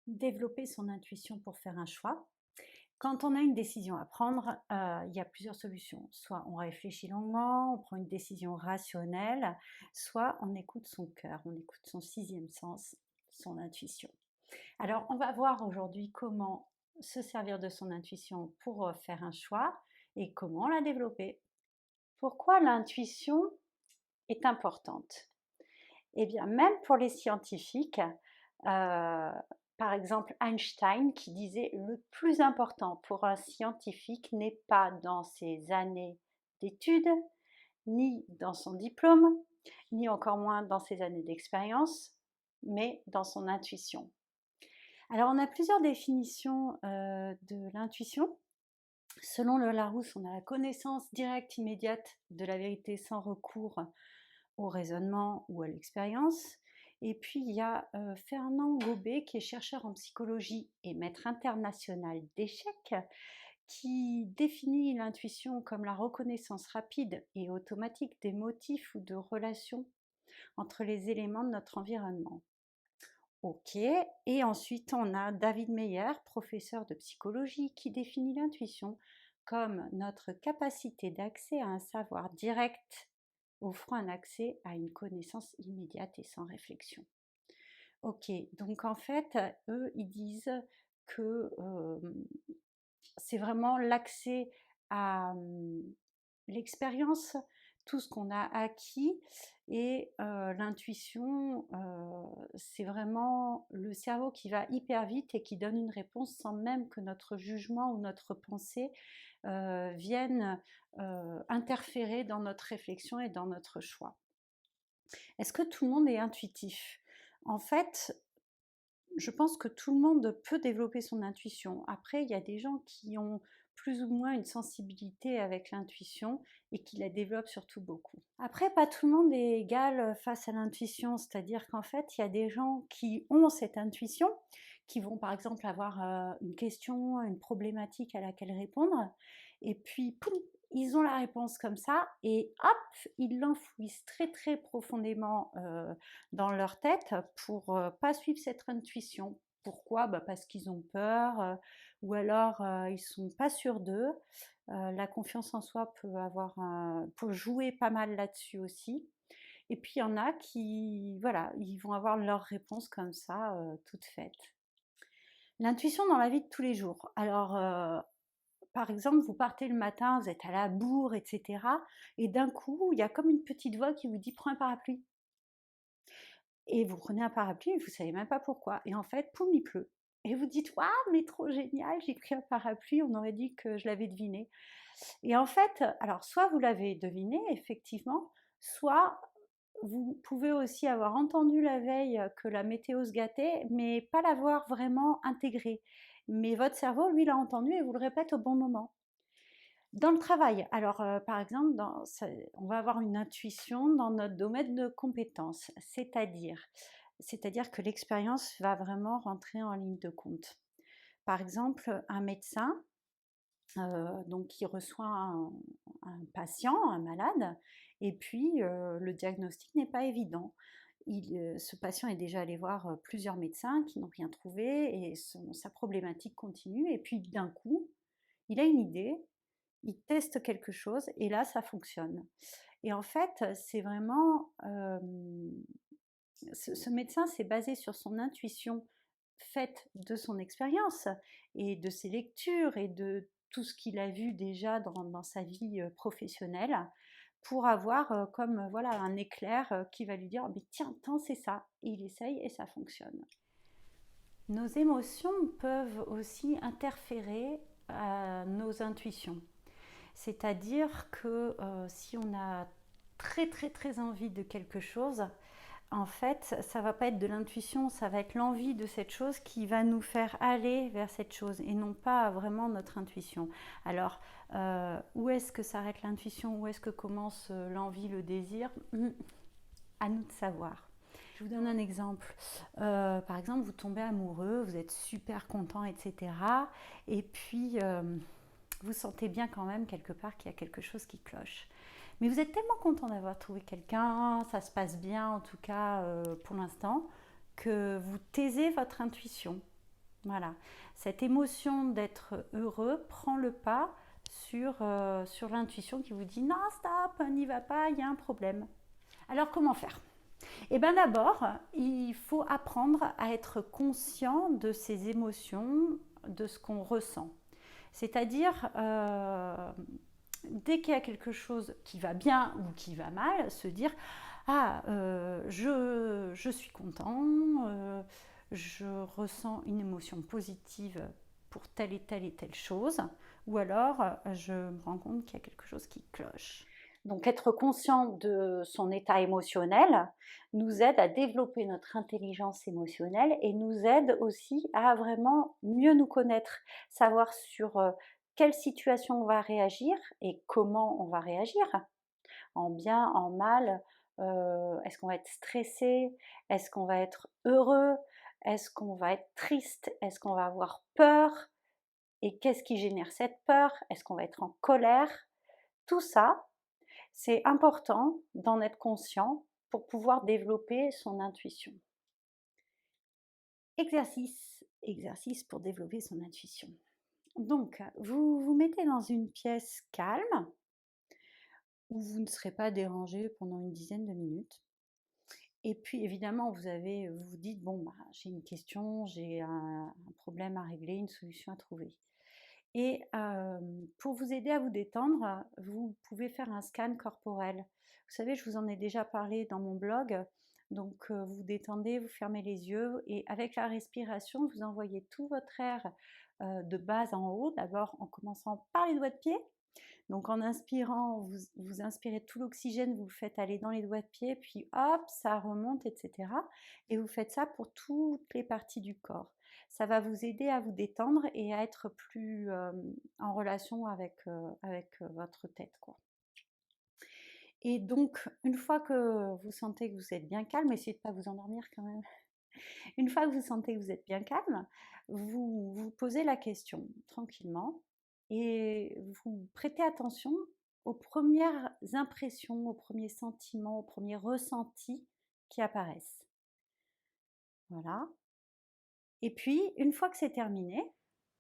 Développer son intuition pour faire un choix. Quand on a une décision à prendre, il y a plusieurs solutions. Soit on réfléchit longuement, on prend une décision rationnelle, soit on écoute son cœur, on écoute son sixième sens, son intuition. Alors, on va voir aujourd'hui comment se servir de son intuition pour faire un choix et comment la développer. Pourquoi l'intuition est importante? Eh bien, même pour les scientifiques, par exemple Einstein qui disait: «Le plus important pour un scientifique n'est pas dans ses années d'études, ni dans son diplôme, ni encore moins dans ses années d'expérience, mais dans son intuition». Alors on a plusieurs définitions, de l'intuition. Selon le Larousse, on a la connaissance directe, immédiate de la vérité sans recours au raisonnement ou à l'expérience. Et puis il y a Fernand Gobet, qui est chercheur en psychologie et maître international d'échecs, qui définit l'intuition comme la reconnaissance rapide et automatique des motifs ou de relations entre les éléments de notre environnement. Ok, et ensuite on a David Meyer, professeur de psychologie, qui définit l'intuition comme notre capacité d'accès à un savoir direct offrant un accès à une connaissance immédiate et sans réflexion. Ok, donc en fait, eux, ils disent que c'est vraiment l'accès à l'expérience, tout ce qu'on a acquis, et l'intuition, c'est vraiment le cerveau qui va hyper vite et qui donne une réponse sans même que notre jugement ou notre pensée viennent interférer dans notre réflexion et dans notre choix. Est-ce que tout le monde est intuitif? En fait, je pense que tout le monde peut développer son intuition. Après, il y a des gens qui ont plus ou moins une sensibilité avec l'intuition et qui la développent surtout beaucoup. Après, pas tout le monde est égal face à l'intuition, c'est-à-dire qu'en fait, il y a des gens qui ont cette intuition, qui vont par exemple avoir une question, une problématique à laquelle répondre, et puis poum, ils ont la réponse comme ça, et hop, ils l'enfouissent très très profondément dans leur tête pour pas suivre cette intuition. Pourquoi? Parce qu'ils ont peur, ou alors ils sont pas sûrs d'eux. La confiance en soi peut jouer pas mal là-dessus aussi. Et puis il y en a qui, voilà, ils vont avoir leur réponse comme ça, toute faite. L'intuition dans la vie de tous les jours. Alors, par exemple, vous partez le matin, vous êtes à la bourre, etc. Et d'un coup, il y a comme une petite voix qui vous dit: «Prends un parapluie». Et vous prenez un parapluie et vous savez même pas pourquoi. Et en fait, poum, il pleut. Et vous dites: «Waouh, mais trop génial, j'ai pris un parapluie, on aurait dit que je l'avais deviné». Et en fait, alors soit vous l'avez deviné effectivement, soit vous pouvez aussi avoir entendu la veille que la météo se gâtait, mais pas l'avoir vraiment intégré. Mais votre cerveau, lui, l'a entendu et vous le répète au bon moment. Dans le travail, alors par exemple, on va avoir une intuition dans notre domaine de compétences, c'est-à-dire que l'expérience va vraiment rentrer en ligne de compte. Par exemple, un médecin, donc qui reçoit un patient, un malade, et puis le diagnostic n'est pas évident. Ce patient est déjà allé voir plusieurs médecins qui n'ont rien trouvé, et sa problématique continue, et puis d'un coup, il a une idée, il teste quelque chose et là ça fonctionne. Et en fait, c'est vraiment, ce médecin s'est basé sur son intuition faite de son expérience et de ses lectures et de tout ce qu'il a vu déjà dans sa vie professionnelle, pour avoir comme voilà un éclair qui va lui dire: mais tiens, tant c'est ça. Et il essaye et ça fonctionne. Nos émotions peuvent aussi interférer à nos intuitions. C'est-à-dire que si on a très très très envie de quelque chose, en fait, ça va pas être de l'intuition, ça va être l'envie de cette chose qui va nous faire aller vers cette chose et non pas vraiment notre intuition. Alors, où est-ce que s'arrête l'intuition? Où est-ce que commence l'envie, le désir? À nous de savoir. Je vous donne un exemple. Par exemple, vous tombez amoureux, vous êtes super content, etc. Et puis, vous sentez bien quand même quelque part qu'il y a quelque chose qui cloche. Mais vous êtes tellement content d'avoir trouvé quelqu'un, ça se passe bien en tout cas pour l'instant, que vous taisez votre intuition. Voilà. Cette émotion d'être heureux prend le pas sur l'intuition qui vous dit non, stop, n'y va pas, il y a un problème. Alors comment faire? Eh bien d'abord, il faut apprendre à être conscient de ses émotions, de ce qu'on ressent. C'est-à-dire, dès qu'il y a quelque chose qui va bien ou qui va mal, se dire ah, je suis content, je ressens une émotion positive pour telle et telle chose, ou alors je me rends compte qu'il y a quelque chose qui cloche. Donc être conscient de son état émotionnel nous aide à développer notre intelligence émotionnelle et nous aide aussi à vraiment mieux nous connaître, savoir sur quelle situation on va réagir et comment on va réagir, en bien, en mal. Est-ce qu'on va être stressé? Est-ce qu'on va être heureux? Est-ce qu'on va être triste? Est-ce qu'on va avoir peur? Et qu'est-ce qui génère cette peur? Est-ce qu'on va être en colère? Tout ça, c'est important d'en être conscient pour pouvoir développer son intuition. Exercice pour développer son intuition. Donc, vous vous mettez dans une pièce calme où vous ne serez pas dérangé pendant une dizaine de minutes. Et puis évidemment, vous vous dites, bon, bah, j'ai une question, j'ai un problème à régler, une solution à trouver. Et pour vous aider à vous détendre, vous pouvez faire un scan corporel. Vous savez, je vous en ai déjà parlé dans mon blog. Donc vous vous détendez, vous fermez les yeux et avec la respiration, vous envoyez tout votre air de bas en haut, d'abord en commençant par les doigts de pied. Donc en inspirant, vous inspirez tout l'oxygène, vous le faites aller dans les doigts de pied, puis hop, ça remonte, etc. Et vous faites ça pour toutes les parties du corps. Ça va vous aider à vous détendre et à être plus en relation avec votre tête, quoi. Et donc, une fois que vous sentez que vous êtes bien calme, essayez de ne pas vous endormir quand même. Une fois que vous sentez que vous êtes bien calme, vous vous posez la question tranquillement et vous prêtez attention aux premières impressions, aux premiers sentiments, aux premiers ressentis qui apparaissent. Voilà. Et puis, une fois que c'est terminé,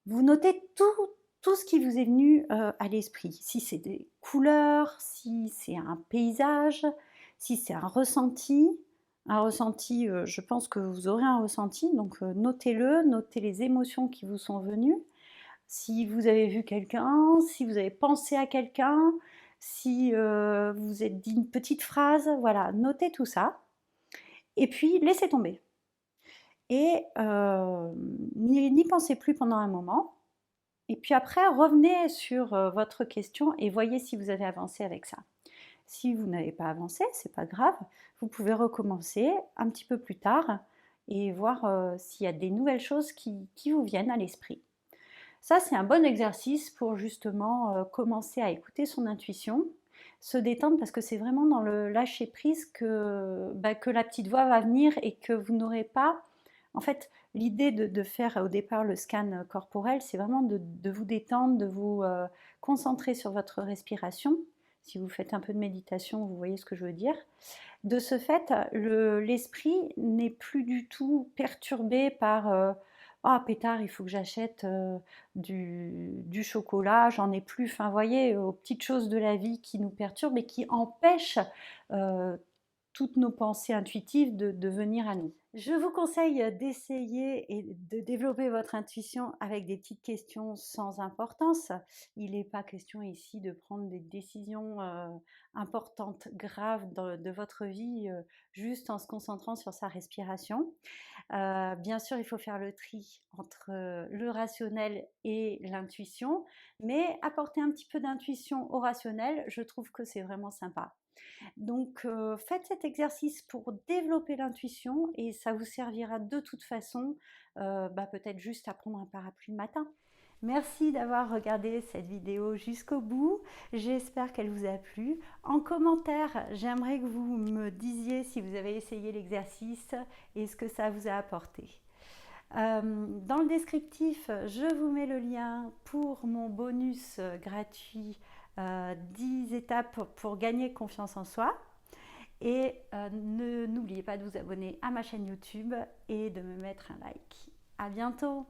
vous notez tout ce qui vous est venu à l'esprit. Si c'est des couleurs, si c'est un paysage, si c'est un ressenti. Un ressenti, je pense que vous aurez un ressenti, donc notez-le, notez les émotions qui vous sont venues. Si vous avez vu quelqu'un, si vous avez pensé à quelqu'un, si vous vous êtes dit une petite phrase, voilà, notez tout ça. Et puis laissez tomber. Et n'y pensez plus pendant un moment. Et puis après, revenez sur votre question et voyez si vous avez avancé avec ça. Si vous n'avez pas avancé, c'est pas grave, vous pouvez recommencer un petit peu plus tard et voir s'il y a des nouvelles choses qui vous viennent à l'esprit. Ça, c'est un bon exercice pour justement commencer à écouter son intuition, se détendre parce que c'est vraiment dans le lâcher prise que la petite voix va venir et que vous n'aurez pas. En fait, l'idée de faire au départ le scan corporel, c'est vraiment de vous détendre, de vous concentrer sur votre respiration. Si vous faites un peu de méditation, vous voyez ce que je veux dire. De ce fait, l'esprit n'est plus du tout perturbé par ah, pétard, il faut que j'achète du chocolat, j'en ai plus. Enfin, vous voyez, aux petites choses de la vie qui nous perturbent et qui empêchent euh, toutes nos pensées intuitives de venir à nous. Je vous conseille d'essayer et de développer votre intuition avec des petites questions sans importance. Il n'est pas question ici de prendre des décisions importantes, graves de votre vie, juste en se concentrant sur sa respiration. Bien sûr, il faut faire le tri entre le rationnel et l'intuition, mais apporter un petit peu d'intuition au rationnel, je trouve que c'est vraiment sympa. Donc, faites cet exercice pour développer l'intuition et ça vous servira de toute façon, peut-être juste à prendre un parapluie le matin. Merci d'avoir regardé cette vidéo jusqu'au bout. J'espère qu'elle vous a plu. En commentaire, j'aimerais que vous me disiez si vous avez essayé l'exercice et ce que ça vous a apporté. Dans le descriptif, je vous mets le lien pour mon bonus gratuit 10 étapes pour gagner confiance en soi. Et n'oubliez pas de vous abonner à ma chaîne YouTube et de me mettre un like. À bientôt!